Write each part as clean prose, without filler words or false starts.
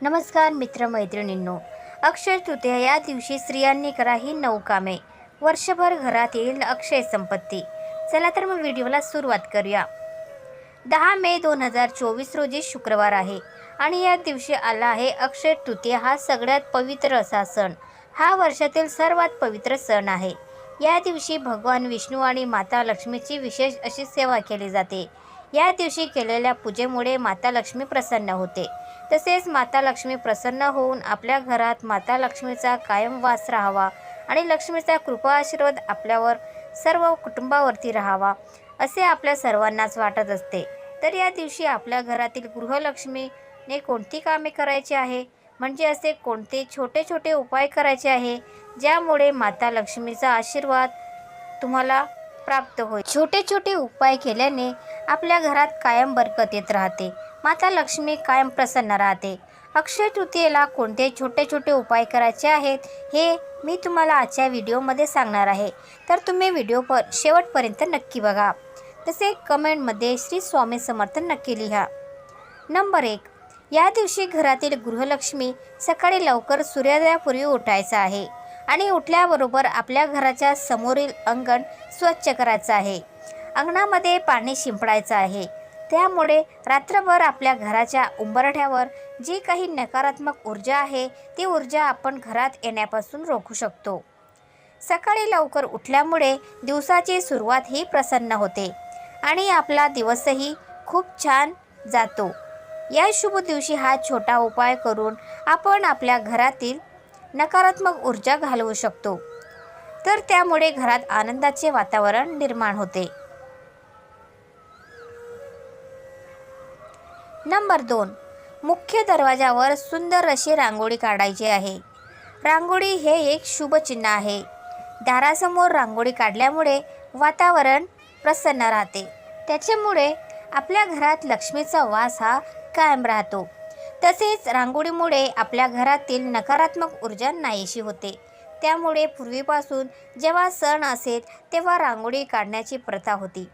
नमस्कार मित्रमैत्रिणींनो. अक्षय तृतीया या दिवशी स्त्रियांनी करा ही 9 कामे. वर्षभर घरात येईल अक्षय संपत्ती. चला तर मग व्हिडिओला सुरुवात करूया. 10 मे 2024 रोजी शुक्रवार आहे आणि या दिवशी आला आहे अक्षय तृतीया. हा सगळ्यात पवित्र असा सण. हा वर्षातील सर्वात पवित्र सण आहे. या दिवशी भगवान विष्णू आणि माता लक्ष्मीची विशेष अशी सेवा केली जाते. या दिवशी केलेल्या पूजेमुळे माता लक्ष्मी प्रसन्न होते. तसेच माता लक्ष्मी प्रसन्न होऊन आपल्या घरात माता लक्ष्मीचा कायम वास राहावा आणि लक्ष्मीचा कृपा आशीर्वाद आपल्यावर सर्व कुटुंबावरती राहावा असे आपल्या सर्वांनाच वाटत असते. तर या दिवशी आपल्या घरातील गृहलक्ष्मीने कोणती कामे करायची आहे, म्हणजे असे कोणते छोटे छोटे उपाय करायचे आहे ज्यामुळे माता लक्ष्मीचा आशीर्वाद तुम्हाला प्राप्त होईल. छोटे छोटे उपाय केल्याने आपल्या घरात कायम बरकत येत राहते. माता लक्ष्मी कायम प्रसन्न राहते. अक्षय तृतीयेला कोणते छोटे छोटे उपाय करायचे आहेत हे मी तुम्हाला आजच्या व्हिडिओमध्ये सांगणार आहे. तर तुम्ही व्हिडिओ शेवटपर्यंत नक्की बघा. तसे कमेंटमध्ये श्री स्वामी समर्थ नक्की लिहा. नंबर 1. या दिवशी घरातील गृहलक्ष्मी सकाळी लवकर सूर्योदयापूर्वी उठायचं आहे आणि उठल्याबरोबर आपल्या घराच्या समोरील अंगण स्वच्छ करायचं आहे. अंगणामध्ये पाणी शिंपडायचं आहे. त्यामुळे रात्रभर आपल्या घराच्या उंबरठ्यावर जी काही नकारात्मक ऊर्जा आहे ती ऊर्जा आपण घरात येण्यापासून रोखू शकतो. सकाळी लवकर उठल्यामुळे दिवसाची सुरुवात ही प्रसन्न होते आणि आपला दिवसही खूप छान जातो. या शुभ दिवशी हा छोटा उपाय करून आपण आपल्या घरातील नकारात्मक ऊर्जा घालवू शकतो. तर त्यामुळे घरात आनंदाचे वातावरण निर्माण होते. नंबर 2. मुख्य दरवाजावर सुंदर अशी रांगोळी काढायची आहे. रांगोळी हे एक शुभ चिन्ह आहे. दारासमोर रांगोळी काढल्यामुळे वातावरण प्रसन्न राहते. त्याच्यामुळे आपल्या घरात लक्ष्मीचा वास हा कायम राहतो. तसेच रांगोळीमुळे आपल्या घरातील नकारात्मक ऊर्जा नाहीशी होते. त्यामुळे पूर्वीपासून जेव्हा सण असेल तेव्हा रांगोळी काढण्याची प्रथा होती.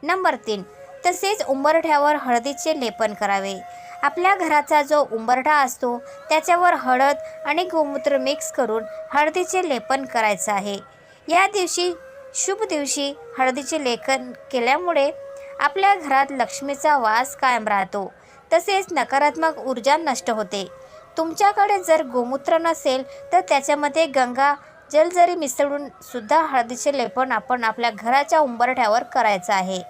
नंबर 3. तसेच उंबरठ्यावर हळदीचे लेपन करावे. आपल्या घराचा जो उंबरठा असतो त्याच्यावर हळद आणि गोमूत्र मिक्स करून हळदीचे लेपन करायचं आहे. या दिवशी शुभ दिवशी हळदीचे लेपन केल्यामुळे आपल्या घरात लक्ष्मीचा वास कायम राहतो. तसेच नकारात्मक ऊर्जा नष्ट होते. तुमच्याकडे जर गोमूत्र नसेल तर त्याच्यामध्ये गंगा जल जरी मिसळून सुद्धा हळदीचे लेपन आपण आपल्या घराच्या उंबरठ्यावर करायचं आहे.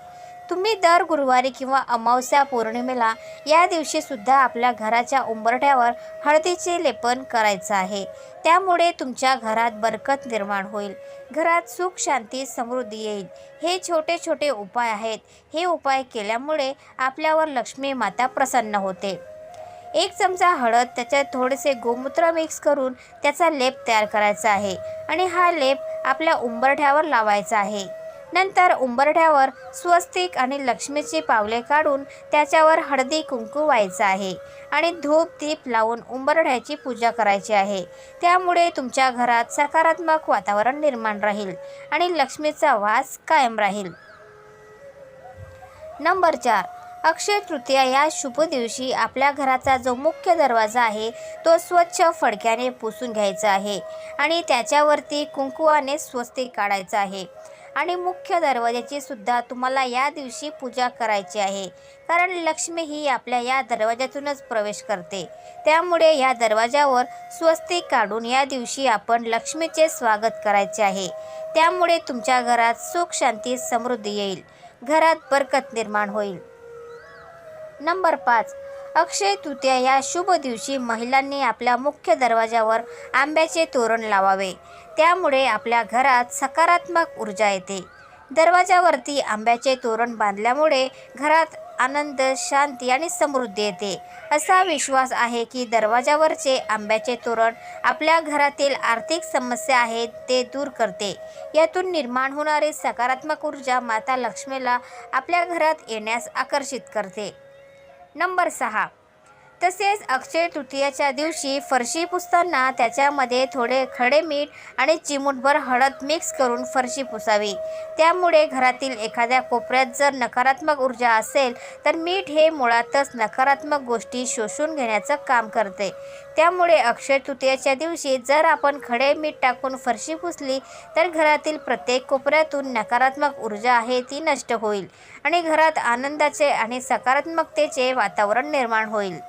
तुम्ही दर गुरुवारी किंवा अमावस्या पौर्णिमेला या दिवशी सुद्धा आपल्या घराच्या उंबरठ्यावर हळदीचे लेपन करायचं आहे. त्यामुळे तुमच्या घरात बरकत निर्माण होईल. घरात सुख शांती समृद्धी येईल. हे छोटे छोटे उपाय आहेत. हे उपाय केल्यामुळे आपल्यावर लक्ष्मी माता प्रसन्न होते. 1 चमचा हळद, त्याच्यात थोडेसे गोमूत्र मिक्स करून त्याचा लेप तयार करायचा आहे आणि हा लेप आपल्या उंबरठ्यावर लावायचा आहे. नंतर उंबरठ्यावर स्वस्तिक आणि लक्ष्मीची पावले काढून त्याच्यावर हळदी कुंकू व्हायचं आहे आणि धूप दीप लावून उंबरठ्याची पूजा करायची आहे. त्यामुळे तुमच्या घरात सकारात्मक वातावरण निर्माण राहील आणि लक्ष्मीचा वास कायम राहील. नंबर 4. अक्षय तृतीया या शुभ दिवशी आपल्या घराचा जो मुख्य दरवाजा आहे तो स्वच्छ फडक्याने पुसून घ्यायचा आहे आणि त्याच्यावरती कुंकुवाने स्वस्तिक काढायचं आहे. आणि मुख्य दरवाजाची सुद्धा तुम्हाला या दिवशी पूजा करायची आहे, कारण लक्ष्मी ही आपल्या या दरवाजातूनच प्रवेश करते. त्यामुळे या दरवाजावर स्वस्तिक काढून या दिवशी आपण लक्ष्मीचे स्वागत करायचे आहे. त्यामुळे तुमच्या घरात सुख शांती समृद्धी येईल. घरात बरकत निर्माण होईल. नंबर 5. अक्षय तृतीया या शुभ दिवशी महिलांनी आपल्या मुख्य दरवाजावर आंब्याचे तोरण लावावे. त्यामुळे आपल्या घरात सकारात्मक ऊर्जा येते. दरवाजावरती आंब्याचे तोरण बांधल्यामुळे घरात आनंद, शांती आणि समृद्धी येते. असा विश्वास आहे की दरवाजावरचे आंब्याचे तोरण आपल्या घरातील आर्थिक समस्या आहेत ते दूर करते. यातून निर्माण होणारी सकारात्मक ऊर्जा माता लक्ष्मीला आपल्या घरात येण्यास आकर्षित करते. नंबर 6. तसेच अक्षय तृतीयेच्या दिवशी फरशी पुसताना त्याच्यामध्ये थोडे खडे मीठ आणि चिमूटभर हळद मिक्स करून फरशी पुसावी. त्यामुळे घरातील एखाद्या कोपऱ्यात जर नकारात्मक ऊर्जा असेल तर मीठ हे मुळातच नकारात्मक गोष्टी शोषून घेण्याचं काम करते. त्यामुळे अक्षय तृतीयेच्या दिवशी जर आपण खडे मीठ टाकून फरशी पुसली तर घरातील प्रत्येक कोपऱ्यातून नकारात्मक ऊर्जा आहे ती नष्ट होईल आणि घरात आनंदाचे आणि सकारात्मकतेचे वातावरण निर्माण होईल.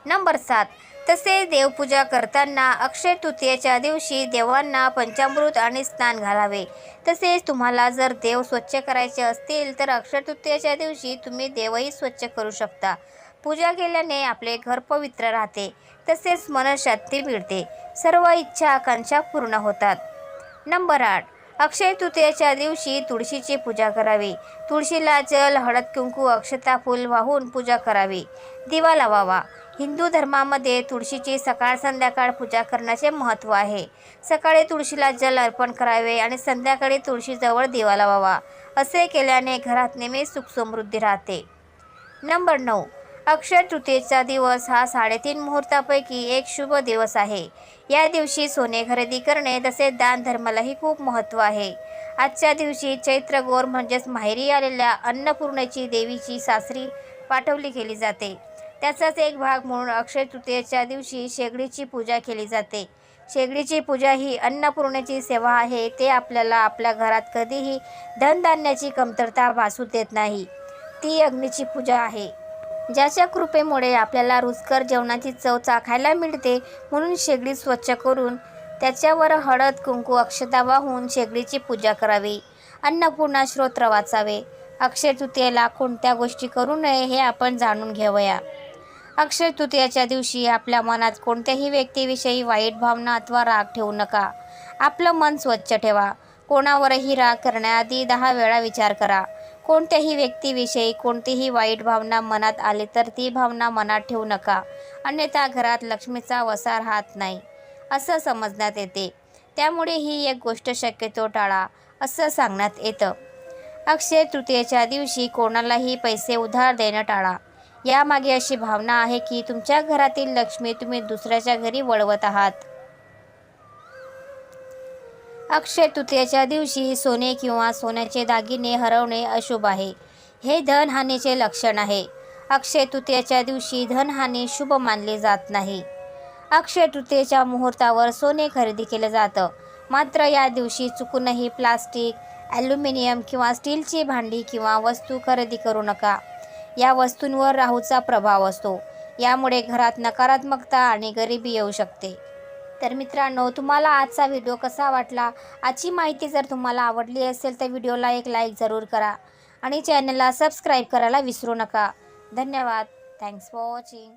नंबर 7. तसेच देवपूजा करताना अक्षय तृतीयेच्या दिवशी देवांना पंचामृत आणि स्नान घालावे. तसेच तुम्हाला जर देव स्वच्छ करायचे असतील तर अक्षय तृतीयेच्या दिवशी तुम्ही देवही स्वच्छ करू शकता. पूजा केल्याने आपले घर पवित्र राहते. तसेच मनशांती मिळते. सर्व इच्छा आकांक्षा पूर्ण होतात. नंबर 8. अक्षय तृतीयेच्या दिवशी तुळशीची पूजा करावी. तुळशीला जल, हळद, कुंकू, अक्षता, फूल वाहून पूजा करावी. दिवा लावावा. हिंदू धर्मामध्ये तुळशीची सकाळ संध्याकाळ पूजा करण्याचे महत्त्व आहे. सकाळी तुळशीला जल अर्पण करावे आणि संध्याकाळी तुळशीजवळ दिवा लावावा. असे केल्याने घरात नेहमी सुख समृद्धी राहते. नंबर 9. अक्षय तृतीयेचा दिवस हा 3.5 मुहूर्तापैकी एक शुभ दिवस आहे. या दिवशी सोने खरेदी करणे तसेच दान धर्मालाही खूप महत्त्व आहे. आजच्या दिवशी चैत्र गौर म्हणजेच माहेरी आलेल्या अन्नपूर्णेची देवीची सासरी पाठवली केली जाते. त्याचाच एक भाग म्हणून अक्षय तृतीयेच्या दिवशी शेगडीची पूजा केली जाते. शेगडीची पूजा ही अन्नपूर्णेची सेवा आहे. ते आपल्याला आपल्या घरात कधीही धनधान्याची कमतरता भासू देत नाही. ती अग्नीची पूजा आहे ज्याच्या कृपेमुळे आपल्याला रुचकर जेवणाची चव चाखायला मिळते. म्हणून शेगडी स्वच्छ करून त्याच्यावर हळद, कुंकू, अक्षता वाहून शेगडीची पूजा करावी. अन्नपूर्णा स्तोत्र वाचावे. अक्षय तृतीयेला कोणत्या गोष्टी करू नये हे आपण जाणून घेऊया. अक्षय तृतीयेच्या दिवशी आपल्या मनात कोणत्याही व्यक्तीविषयी वाईट भावना अथवा राग ठेवू नका. आपलं मन स्वच्छ ठेवा. कोणावरही राग करण्याआधी 10 वेळा विचार करा. कोणत्याही व्यक्तीविषयी कोणतीही वाईट भावना मनात आली तर ती भावना मनात ठेवू नका. अन्यथा घरात लक्ष्मीचा वसा राहत नाही असं समजण्यात येते. त्यामुळे ही एक गोष्ट शक्यतो टाळा असं सांगण्यात येतं. अक्षय तृतीयेच्या दिवशी कोणालाही पैसे उधार देणं टाळा. यामागे अशी भावना आहे की तुमच्या घरातील लक्ष्मी तुम्ही दुसऱ्याच्या घरी वळवत आहात. अक्षय तृतीयेच्या दिवशी सोने किंवा सोन्याचे दागिने हरवणे अशुभ आहे. हे धनहानीचे लक्षण आहे. अक्षय तृतीयेच्या दिवशी धनहानी शुभ मानली जात नाही. अक्षय तृतीयेच्या मुहूर्तावर सोने खरेदी केले जातं. मात्र या दिवशी चुकूनही प्लास्टिक, ॲल्युमिनियम किंवा स्टीलची भांडी किंवा वस्तू खरेदी करू नका. या वस्तूंवर राहूचा प्रभाव असतो. यामुळे घरात नकारात्मकता आणि गरिबी येऊ शकते. तर मित्रांनो, तुम्हाला आजचा व्हिडिओ कसा वाटला? आजची माहिती जर तुम्हाला आवडली असेल तर व्हिडिओला एक लाईक जरूर करा आणि चॅनलला सबस्क्राईब करायला विसरू नका. धन्यवाद. Thanks for watching.